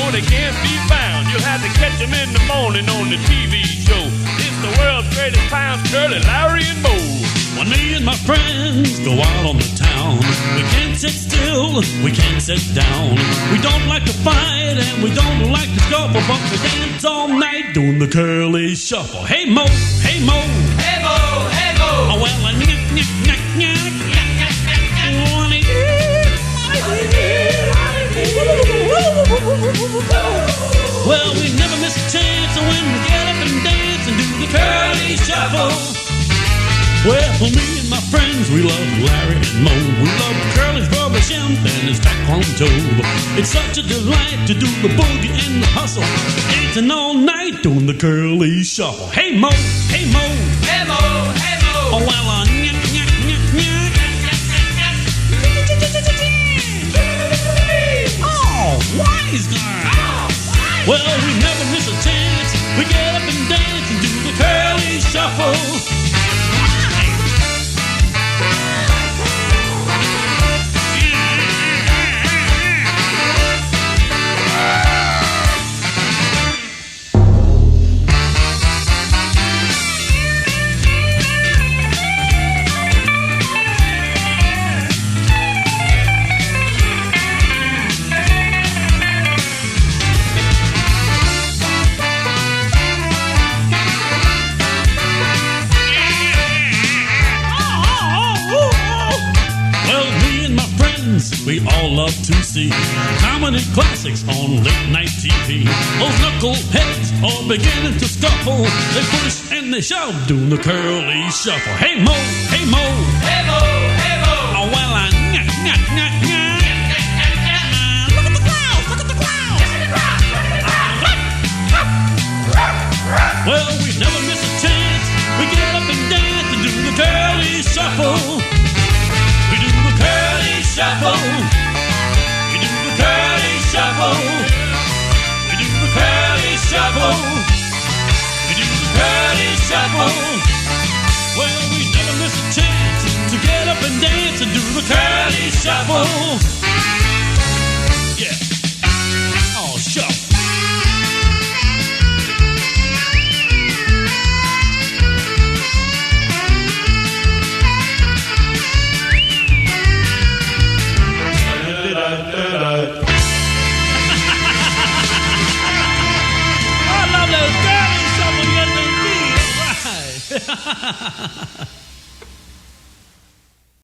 know they can't be found. You'll have to catch them in the morning on the TV show. It's the world's greatest clowns, Curly, Larry, and Moe. When me and my friends go out on the town, we can't sit still, we can't sit down. We don't like to fight and we don't like to scuffle, but we dance all night doing the curly shuffle. Hey Mo, hey Mo, Hey Mo, hey Mo. oh well, I knack, knack, knack, knack. Well, we never miss a chance when we get up and dance and do the curly shuffle. Well, for me and my friends, we love Larry and Moe. We love Curly's rubber shimp and his taekwondo. It's such a delight to do the boogie and the hustle, dancing all night doing the curly shuffle. Hey Mo, hey Mo, Hey Mo, hey Mo. oh well, nyak, nyak, nyak, nyak. Oh, wise guy. Well, we never miss a chance. We get up and dance and do the curly shuffle. We all love to see comedy classics on late night TV. Those knuckleheads are beginning to scuffle. They push and they shove, doing the curly shuffle. Hey Mo, hey Mo, Hey Mo, hey Mo. oh well, I nyak, nyak, nyak, nyak. Look at the crowd, look at the crowd. Well, we never miss a chance. We get up and dance and do the curly shuffle. We do the curly shuffle. We do the curly shuffle. We do the curly shuffle. We do the curly shuffle. Well, we never miss a chance to get up and dance and do the curly shuffle. Yeah. Oh, shuffle. I love those girls, someone get me, right?